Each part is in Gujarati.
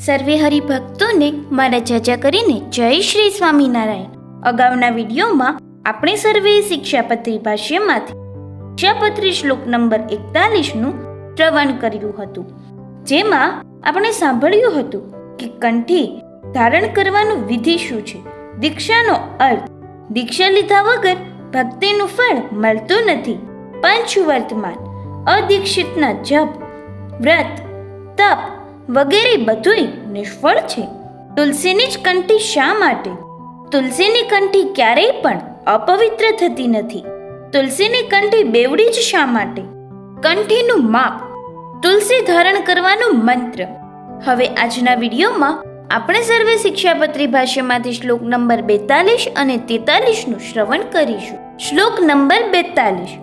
સર્વે હરિભક્તોને મારા ચર્ચા કરીને જય શ્રી સ્વામિનારાયણ. અગાઉના વિડીયોમાં આપણે સર્વે શિક્ષાપત્રી ભાષ્યમાંથી શિક્ષાપત્રી શ્લોક નંબર 41નું શ્રવણ કર્યું હતું, જેમાં આપણે સાંભળ્યું હતું કે કંઠી ધારણ કરવાનું વિધિ શું છે, દીક્ષાનો અર્થ. દીક્ષા લીધા વગર ભક્તિનું ફળ મળતું નથી. પંચ વર્તમાન અદીક્ષિતના જપ, વ્રત, તપ વગેરે બધુંય નિષ્ફળ છે. તુલસીની જ કંઠી શા માટે? તુલસીની કંઠી ક્યારેય પણ અપવિત્ર થતી નથી. તુલસીની કંઠી બેવડી જ શા માટે? કંઠીનું માપ, તુલસી ધારણ કરવાનું મંત્ર. હવે આજના વિડીયોમાં આપણે સર્વે શિક્ષાપત્રી ભાષ્યમાંથી શ્લોક નંબર 42 અને 43નું શ્રવણ કરીશું. શ્લોક નંબર 42.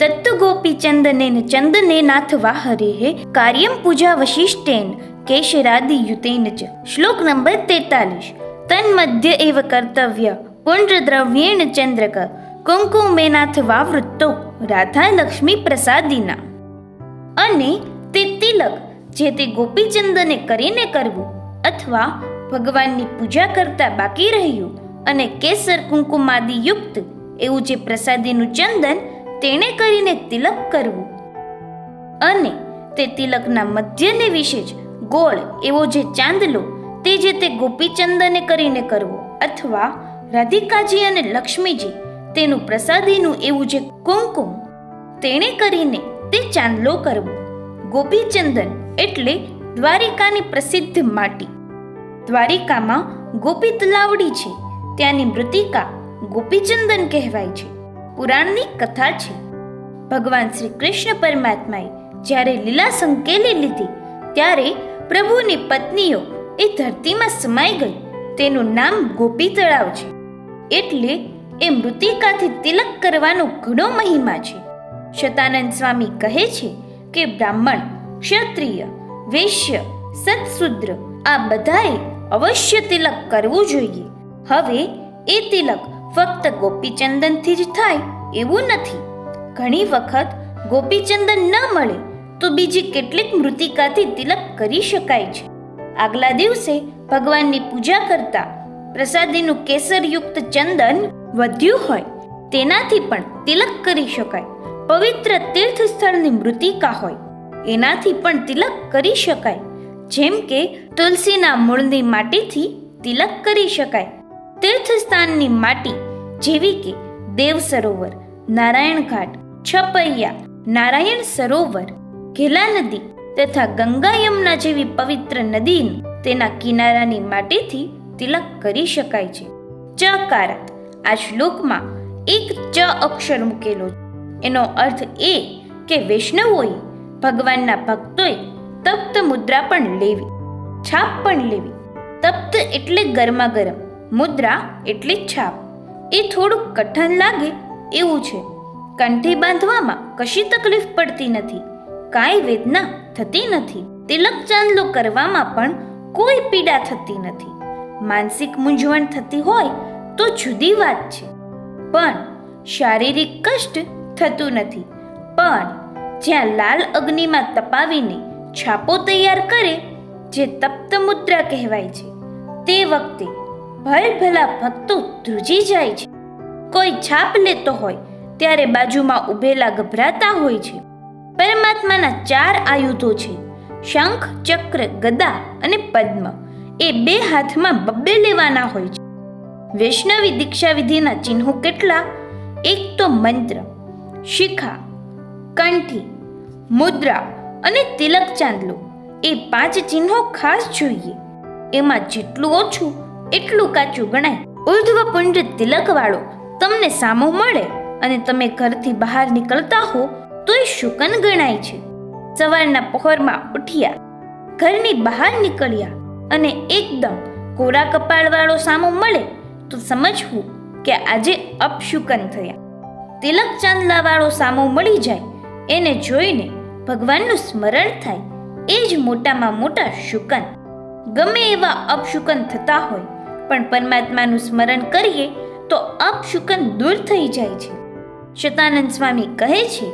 તત્તુ ગોપી ચંદનેન ચંદને નાથવા હરેઃ કાર્યમ પૂજા વશિષ્ઠેન કેશરાદિ યુતેન ચ. શ્લોક નંબર 43. તન્મધ્ય એવ કર્તવ્ય પુંડ્રદ્રવ્યેણ ચંદ્રક કુંકુમેનાથ વાવૃત્તો રાધા લક્ષ્મી પ્રસાદિના. અને તે તિલક જે તે ગોપીચંદને કરીને કરવું અથવા ભગવાનની પૂજા કરતા બાકી રહ્યું અને કેસર કુંકુમાદિ યુક્ત એવું જે પ્રસાદીનું ચંદન તેણે કરીને તિલક કરવું, અને તે તિલકના મધ્યને વિશે જ ગોળ એવો જે ચાંદલો તે જે તે ગોપીચંદને કરીને કરવો, અથવા રાધિકાજી અને લક્ષ્મીજી તેનું પ્રસાદીનું એવું જે કુંકુમ તેણે કરીને તે ચાંદલો કરવો. ગોપીચંદન એટલે દ્વારિકાની પ્રસિદ્ધ માટી. દ્વારિકામાં ગોપી તલાવડી છે, ત્યાંની મૃતિકા ગોપીચંદન કહેવાય છે. પુરાણની કથા છે, ભગવાન શ્રી કૃષ્ણ પરમાત્માએ જ્યારે લીલા સંકેલી લીધી ત્યારે પ્રભુની પત્નીઓ એ ધરતીમાં સમાઈ ગઈ. તેનું નામ ગોપી તળાવ છે. એટલે એ મૃતિકાથી તિલક કરવાનો ઘણો મહિમા છે. શતાનંદ સ્વામી કહે છે કે બ્રાહ્મણ, ક્ષત્રિય, વૈશ્ય, સત્શુદ્ર આ બધાએ અવશ્ય તિલક કરવું જોઈએ. હવે એ તિલક ફક્ત ગોપીચંદનથી જ થાય એવું નથી. ઘણી વખત ગોપીચંદન ન મળે તો બીજી કેટલીક મૃતિકાથી તિલક કરી શકાય છે. આગલા દિવસે ભગવાનની પૂજા કરતા પ્રસાદીનું કેસરયુક્ત ચંદન વધ્યું હોય તેનાથી પણ તિલક કરી શકાય. પવિત્ર તીર્થ સ્થળની મૃતિકા હોય એનાથી પણ તિલક કરી શકાય. જેમ કે તુલસીના મૂળની માટીથી તિલક કરી શકાય. તીર્થસ્થાનની માટી જેવી કે દેવ સરોવર, નારાયણ ઘાટ, છપૈયા, નારાયણ સરોવર, ઘેલા નદી તથા ગંગા યમુના જેવી પવિત્ર નદી તેના કિનારાની માટીથી તિલક કરી શકાય છે. ચકારાત આ શ્લોકમાં એક ચ અક્ષર મૂકેલો છે. એનો અર્થ એ કે વૈષ્ણવોએ, ભગવાનના ભક્તોએ તપ્ત મુદ્રા પણ લેવી, છાપ પણ લેવી. તપ્ત એટલે ગરમા ગરમ, મુદ્રા એટલે છાપ. એ થોડુંક કઠણ લાગે એવું છે. કંઠી બાંધવામાં કશી તકલીફ પડતી નથી, કાંઈ વેદના થતી નથી. તિલક ચાંદલો કરવામાં પણ કોઈ પીડા થતી નથી. માનસિક મૂંઝવણ થતી હોય તો જુદી વાત છે, પણ શારીરિક કષ્ટ થતું નથી. પણ જ્યાં લાલ અગ્નિમાં તપાવીને છાપો તૈયાર કરે જે તપ્ત મુદ્રા કહેવાય છે, તે વખતે ભલભલા ભક્તો ધ્રુજી જાય છે. કોઈ છાપ લેતો હોય ત્યારે બાજુમાં ઊભેલા ગભરાતા હોય છે. પરમાત્માના 4 આયુધો છે, શંખ, ચક્ર, ગદા અને પદ્મ. એ 2 હાથમાં બબ્બે લેવાના હોય છે. વૈષ્ણવી દીક્ષા વિધિના ચિહ્નો કેટલા? એક તો મંત્ર, શિખા, કંઠી, મુદ્રા અને તિલક ચાંદલો. એ 5 ચિહ્નો ખાસ જોઈએ. એમાં જેટલું ઓછું એટલું કાચું ગણાય. ઉર્ધ્વ પુંડ તિલક વાળો તમને સામો મળે અને તમે ઘરથી બહાર નીકળતા હો તો એ શુકન ગણાય છે. સવારના પહોરમાં ઉઠ્યા, ઘરની બહાર નીકળ્યા અને એકદમ કોરા કપાળ વાળો સામો મળે તો સમજવું કે આજે અપશુકન થયા. તિલક ચાંદલા વાળો સામો મળી જાય એને જોઈને ભગવાનનું સ્મરણ થાય, એ જ મોટામાં મોટા શુકન. ગમે એવા અપશુકન થતા હોય પણ પરમાત્માનું સ્મરણ કરીએ તો અપશુકન દૂર થઈ જાય છે. શતાનંદ સ્વામી કહે છે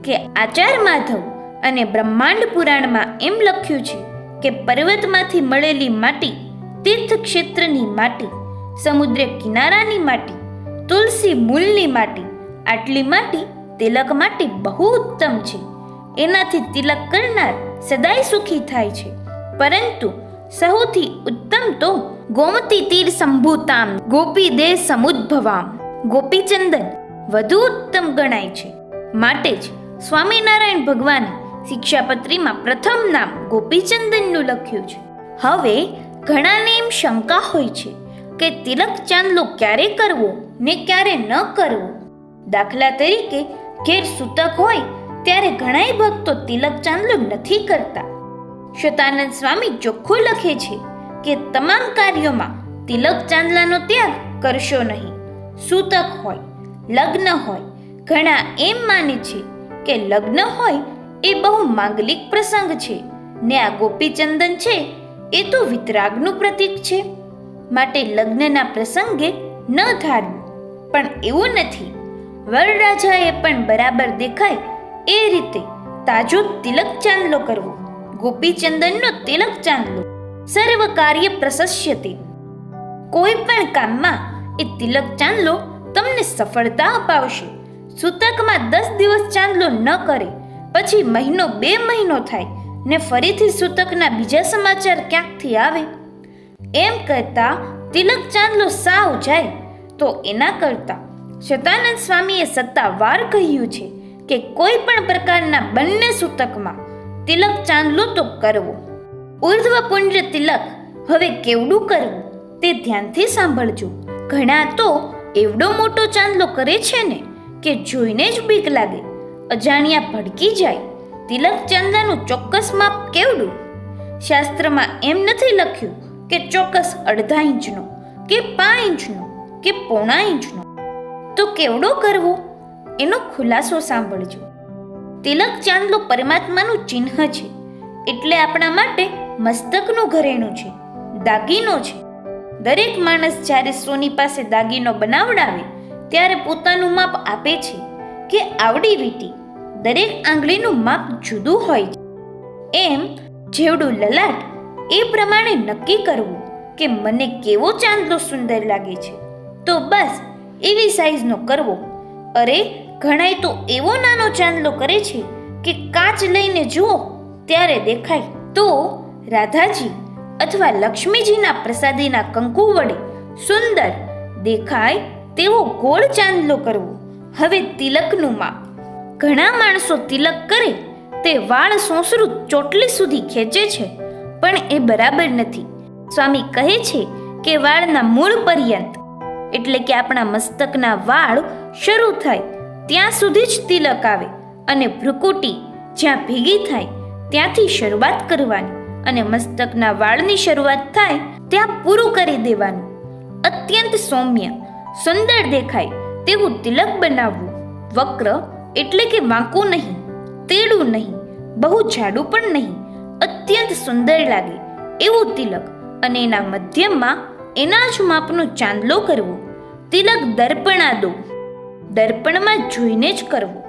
કે આચાર માધવ અને બ્રહ્માંડ પુરાણમાં એમ લખ્યું છે કે પર્વતમાંથી મળેલી માટી, તીર્થ ક્ષેત્રની માટી, સમુદ્ર કિનારાની માટી, તુલસી મૂળની માટી, આટલી માટી તિલક માટે બહુ ઉત્તમ છે. એનાથી તિલક કરનાર સદાય સુખી થાય છે. પરંતુ સૌથી ઉત્તમ તો ગોમતી તીર સંભૂતામ ગોપી દે સમુદ્ભવામ, ગોપીચંદન વધુ ઉત્તમ ગણાય છે. માટે જ સ્વામિનારાયણ ભગવાને શિક્ષાપત્રીમાં પ્રથમ નામ ગોપીચંદનનું લખ્યું છે. હવે ઘણાને એમ શંકા હોય છે કે તિલક ચાંદલો ક્યારે કરવો ને ક્યારે ન કરવો. દાખલા તરીકે ઘેર સૂતક હોય ત્યારે ઘણાય ભક્તો તિલક ચાંદલો નથી કરતા. શતાનંદ સ્વામી ચોખ્ખું લખે છે કે તમામ કાર્યોમાં તિલક ચાંદલાનો ત્યાગ કરશો નહીં. સૂતક હોય, લગ્ન હોય, ઘણા એમ માને છે કે લગ્ન હોય એ બહુ માંગલિક પ્રસંગ છે ને આ ગોપીચંદન છે એ તો વિતરાગનું પ્રતીક છે, માટે લગ્નના પ્રસંગે ન ધારવું. પણ એવું નથી. વરરાજાએ પણ બરાબર દેખાય એ રીતે તાજો તિલક ચાંદલો કરવો. ગોપીચંદનનો તિલક ચાંદલો સર્વ કાર્ય પ્રશસ્યતે. કોઈ પણ કામમાં એ તિલક ચાંદલો તમને સફળતા અપાવશે. સૂતકમાં 10 દિવસ ચાંદલો ન કરે પછી મહિનો 2 મહિનો થાય ને ફરીથી સૂતકના બીજા સમાચાર ક્યાંકથી આવે. એમ કરતા તિલક ચાંદલો સાવ જાય તો એના કરતા શતાનંદ સ્વામીએ સત્તાવાર કહ્યું છે કે કોઈ પણ પ્રકારના બંને સૂતકમાં તિલક ચાંદલો તો કરવો. ઉર્ધ્વ પુંડ તિલક હવે કેવડું કરવું તે ધ્યાનથી સાંભળજો. ઘણા તો એવડો મોટો ચાંદલો કરે છે ને કે જોઈને જ બીક લાગે, અજાણ્યા ભડકી જાય. તિલક ચાંદલાનું ચોક્કસ માપ કેવડું? શાસ્ત્રમાં એમ નથી લખ્યું કે ચોક્કસ 1/2 ઇંચનો કે 5 ઇંચનો કે 1/4 ઇંચનો. તો કેવડો કરવો એનો ખુલાસો સાંભળજો. તિલક ચાંદલો પરમાત્માનું ચિહ્ન છે, એટલે આપણા માટે મસ્તકનું ઘરેણું છે, દાગીનો છે. દરેક માણસ જ્યારે સોની પાસે દાગીનો બનાવડાવે ત્યારે પોતાનું માપ આપે છે કે આવડી વીંટી. દરેક આંગળીનું માપ જુદું હોય છે. એમ જેવડું લલાટ એ પ્રમાણે નક્કી કરવું કે મને કેવો ચાંદલો સુંદર લાગે છે, તો બસ એવી સાઈઝનો કરવો. અરે ઘણાય તો એવો નાનો ચાંદલો કરે છે કે કાચ લઈને જુઓ ત્યારે દેખાય. તો રાધાજી અથવા લક્ષ્મીજીના પ્રસાદીના કંકુ વડે સુંદર દેખાય તેવો ગોળ ચાંદલો કરવો. હવે તિલકનું માપ. ઘણા માણસો તિલક કરે તે વાળ સોંસરું ચોટલી સુધી ખેંચે છે, પણ એ બરાબર નથી. સ્વામી કહે છે કે વાળના મૂળ પર્યંત, એટલે કે આપણા મસ્તકના વાળ શરૂ થાય ત્યાં સુધી જ તિલક આવે અને ભ્રુકુટી જ્યાં ભેગી થાય ત્યાંથી શરૂઆત કરવાની અને મસ્તકના વાળની શરૂઆત થાય ત્યાં પૂરું કરી દેવાનું. અત્યંત સૌમ્ય સુંદર દેખાય તેવું તિલક બનાવવું. વક્ર એટલે કે વાંકું નહીં, તેડું નહીં, બહુ જાડું પણ નહીં, અત્યંત સુંદર લાગે એવું તિલક અને એના મધ્યમાં એના જ માપનો ચાંદલો કરવો. તિલક દર્પણાદો, દર્પણમાં જોઈને જ કરવું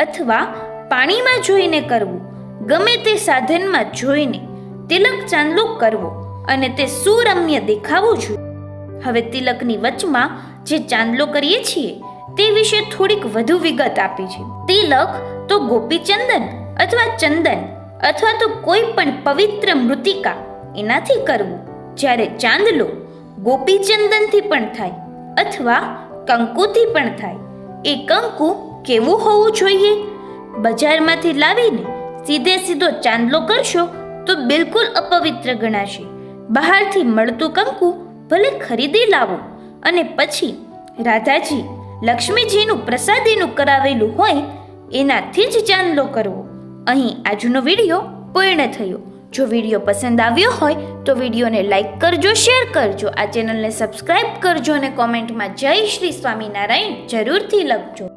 અથવા પાણીમાં જોઈને કરવું. ગમે તે સાધનમાં જોઈને તિલક ચાંદલો કરવો અને તે સુરમ્ય દેખાવું જોઈએ. હવે તિલકની વચમાં જે ચાંદલો કરીએ છીએ તે વિશે થોડીક વધુ વિગત આપી છે. તિલક તો ગોપીચંદન અથવા ચંદન અથવા તો કોઈ પણ પવિત્ર મૃતિકા એનાથી કરવું. જ્યારે ચાંદલો ગોપીચંદનથી પણ થાય અથવા કંકુથી પણ થાય. એ કંકુ કેવું હોવું જોઈએ? બજારમાંથી લાવીને સીધો ચાંદલો કરશો તો બિલકુલ અપવિત્ર ગણાશે. બહારથી મળતું કંકુ ભલે ખરીદી લાવો અને પછી રાધાજી લક્ષ્મીજીનું પ્રસાદીનું કરાવેલું હોય એનાથી જ ચાંદલો કરવો. અહીં આજનો વિડીયો પૂર્ણ થયો. જો વિડીયો પસંદ આવ્યો હોય તો વિડીયોને લાઈક કરજો, શેર કરજો, આ ચેનલને સબસ્ક્રાઈબ કરજો અને કોમેન્ટમાં જય શ્રી સ્વામિનારાયણ જરૂરથી લખજો.